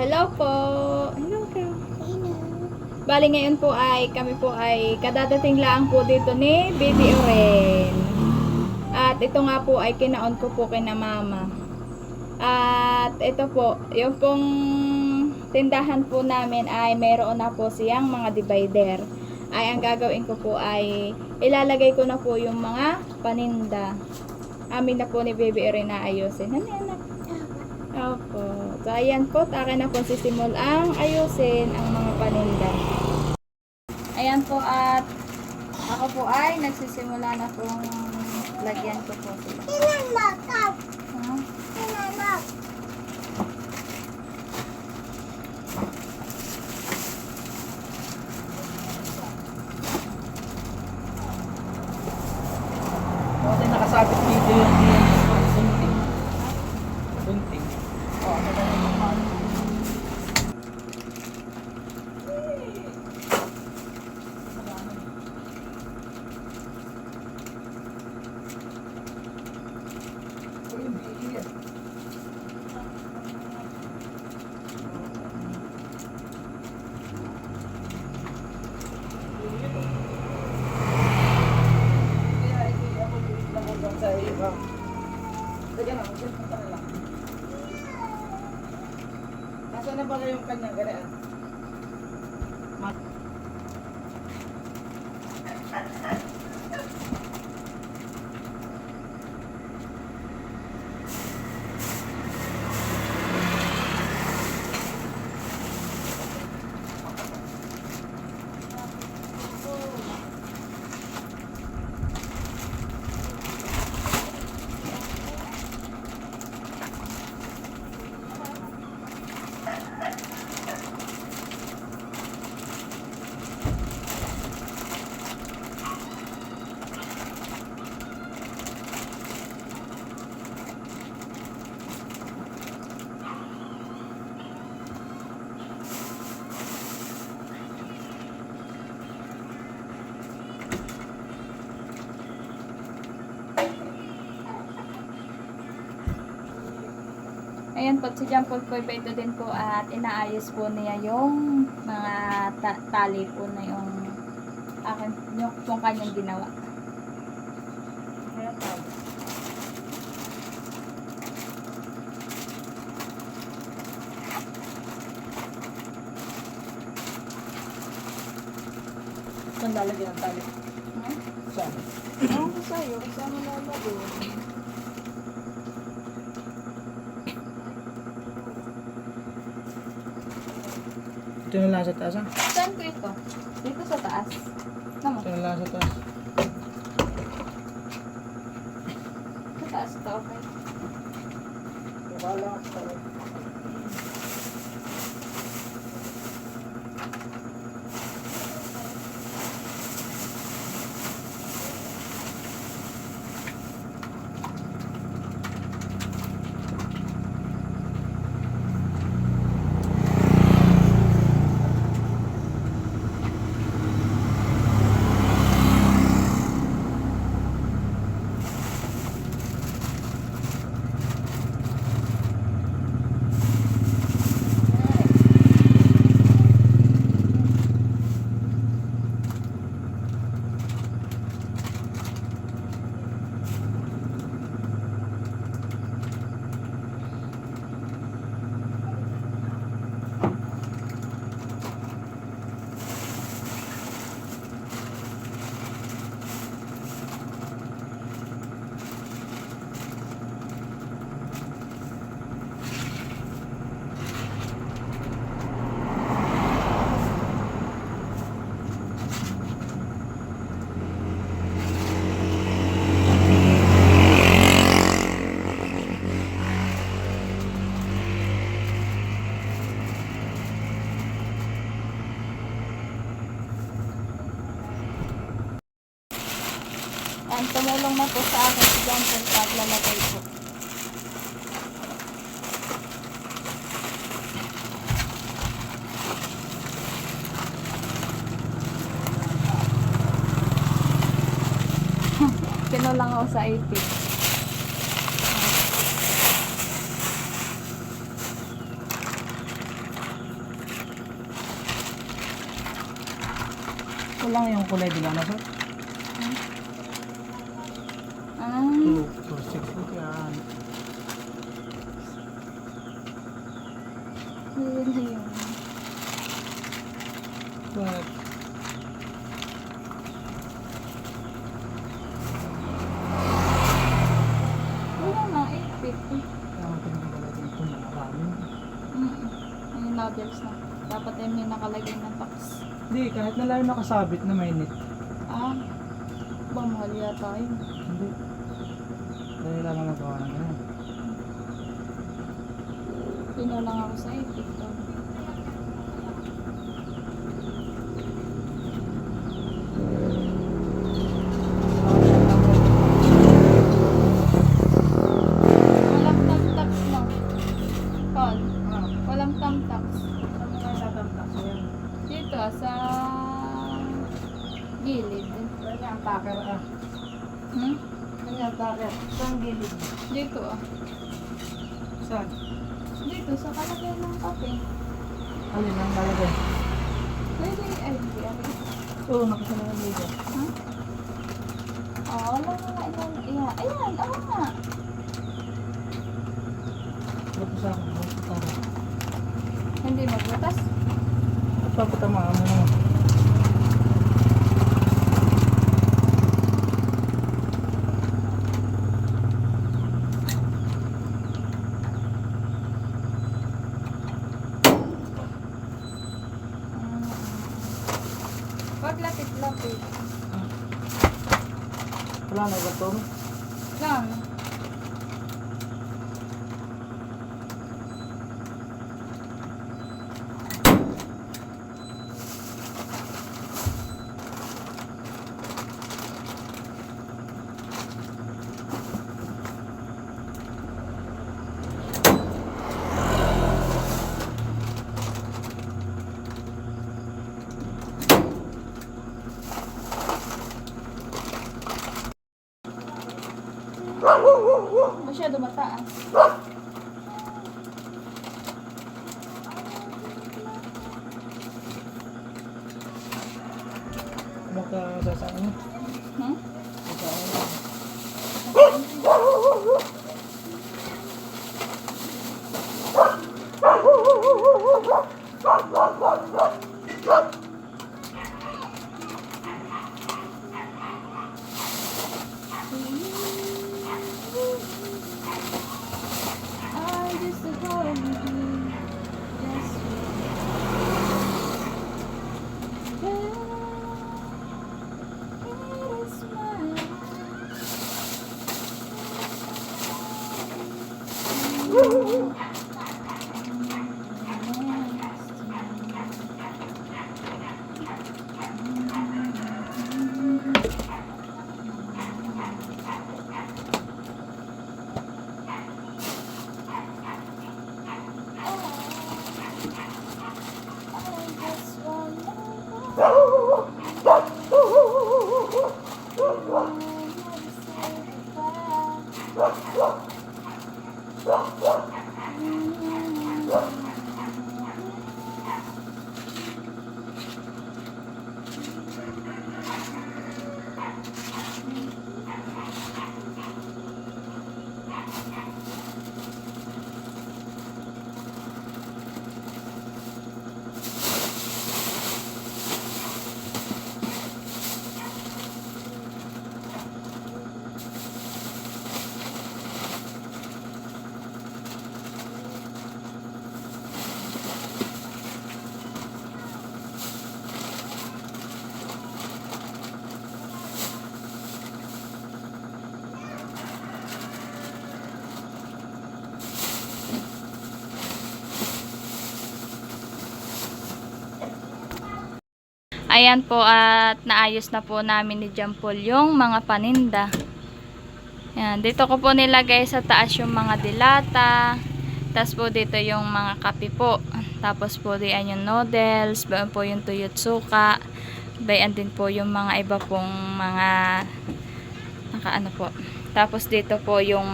Hello po. Hello, hello. Hello. Bali ngayon po ay kami po ay kadadating lang po dito ni Baby Oren. At ito nga po ay kinaon ko po kina mama. At ito po, yung pong tindahan po namin ay mayroon na po siyang mga divider. Ay ang gagawin ko po ay ilalagay ko na po yung mga paninda. Amin na po ni Baby Oren na ayusin. Ano yan? Opo. So, ayan po. Akin na po sisimul ang ayusin ang mga paninda. Ayan po at ako po ay nagsisimula na pong lagyan ko po sila. Huh? Kasi nakasabit dito yung bunting. Bunting. Oo, ano na yung mahal. Nasaan na ba kayong kanyang ganaan? Ayan po, si John Paul po ito din po at inaayos po niya yung mga tali po na yung akin, yung kanyang ginawa. Saan lalagyan ang tali? Hmm? Saan? Ewan ko sa'yo, kasama lalagay. Ito na lang sa taas, ha? Saan ko ito? Dito sa taas. Naman, Ito na lang sa taas. sa taas ito, okay. Wala ka pala. Ayan, tumulong na po sa akin si John Paul pag lalagay po. Kinulang ako sa ipit. Ito lang yung kulay dilaw na sir. Ah, 260 yan. yun na yun. But, Wala na, 850. kaya ang pinagdala dito mga ramen. Yung noodles na. Dapat ay may nakalagay na tax. Hindi, kahit na lang nakasabit na may net. Ah, ba mahal yata yun. Hindi. Dahil lang ang magawa ng ganun. Pino lang ako sa 850. Walang tam-tax no? Paul, walang tam-tax. Saan mo nga tatamtak mo yan? Dito sa gilid. Saan nga ang taker ah? Hmm? Saan nga ang taker? Saan gilid? Dito ah. Saan? Dito sa kalagay ng kape. Alin ang lalagay? Pwede ay hindi ari. Oo, nakasala ng dito. Ha? Oh, wala nga ilan. Ayan, ayan, oo nga. Tapos ako, tapos ako. Hindi magbutas. At papatamaan mo naman. Wag lapit-lapit. Wala na ba ito? Lang. Masyado mataas. Magkasasaan mo? Hmm? Sasaan mo? I just hold you. Just it is Ayan po at naayos na po namin ni Jampol yung mga paninda. Ayan, dito ko po nilagay sa taas yung mga dilata. Tapos po dito yung mga kape po. Tapos po diyan yung noodles, bayan po yung tuyotsuka. Bayan din po yung mga iba pong mga nakaano po. Tapos dito po yung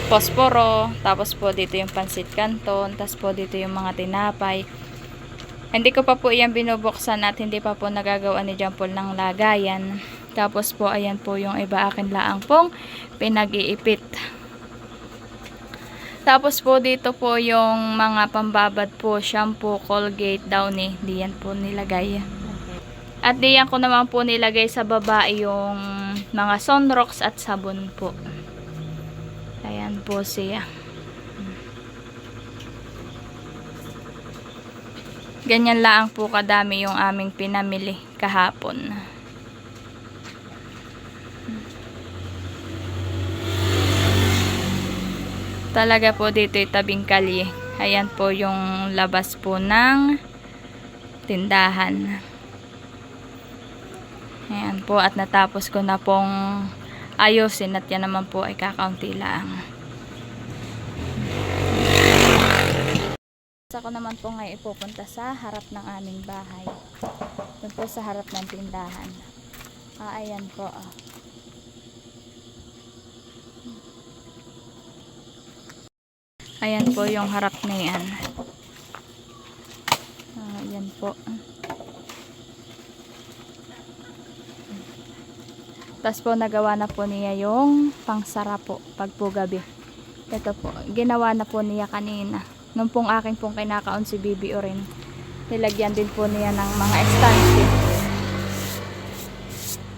posporo. Tapos po dito yung pansit canton. Tapos po dito yung mga tinapay. Hindi ko pa po yan binubuksan at hindi pa po nagagawa ni John Paul ng lagayan. Tapos po, ayan po yung iba akin laang pong pinag-iipit. Tapos po dito po yung mga pambabad po, shampoo, Colgate, Downy. Di yan po nilagay. At diyan ko naman po nilagay sa baba yung mga Sunrocks at sabon po. Ayan po siya. Ganyan lang po kadami yung aming pinamili kahapon. Talaga po dito tabing kalye. Ayan po yung labas po ng tindahan. Ayan po, at natapos ko na pong ayusin at yan naman po ay kakaunti lang. Ako naman po ngayon ipupunta sa harap ng aming bahay. Doon po sa harap ng tindahan. Ayan po. Ayan po yung harap na yan. Ayan po. Tapos po nagawa na po niya yung pangsara po pag po gabi. Ito po, ginawa na po niya kanina. Nung pong aking pong kinakaon si Bibi Oren, nilagyan din po niya ng mga estante.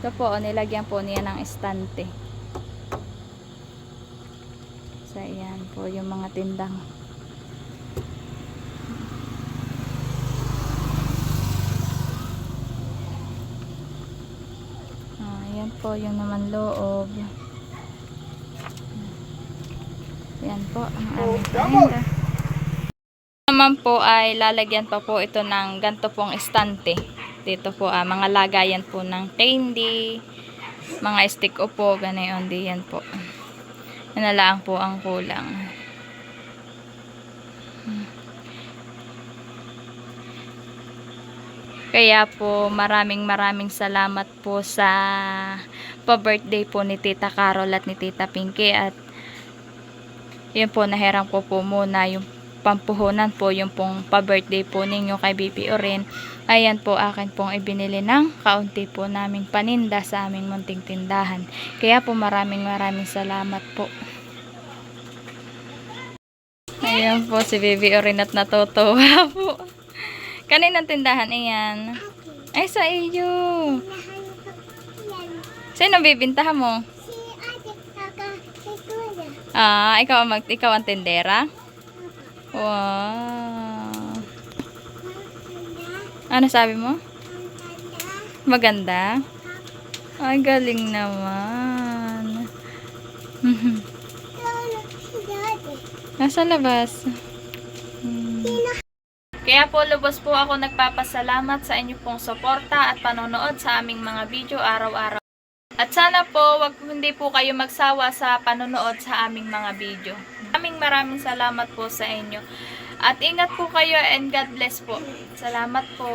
Ito po, nilagyan po niya ng estante. So, ayan po yung mga tindang. Ayan po yung naman loob. Ayan po ang aming paninda. Naman po ay lalagyan pa po ito ng ganto pong estante. Dito po mga lagayan po ng candy, mga stick upo, ganayon diyan po. Yan na lang po ang kulang. Kaya po maraming salamat po sa pa-birthday po ni Tita Carol at ni Tita Pinky, at yun po nahiram ko po muna yung pampuhunan po, yung pong pa-birthday po ninyo kay Bibi Oren. Ayan po akin pong ibinili ng kaunti po naming paninda sa aming munting tindahan. Kaya po maraming salamat po. Ayan po si Bibi Oren at natutuwa po. Kaninang tindahan iyan? Ay, sa iyo. Sino bibintahan mo? Ikaw ang tindera? Wow. Ano sabi mo? Maganda? Ay, galing naman. Nasa labas. Kaya po lubos po ako nagpapasalamat sa inyo pong suporta at panonood sa aming mga video araw-araw. At sana po hindi po kayo magsawa sa panonood sa aming mga video. Maraming salamat po sa inyo. At ingat po kayo and God bless po. Salamat po.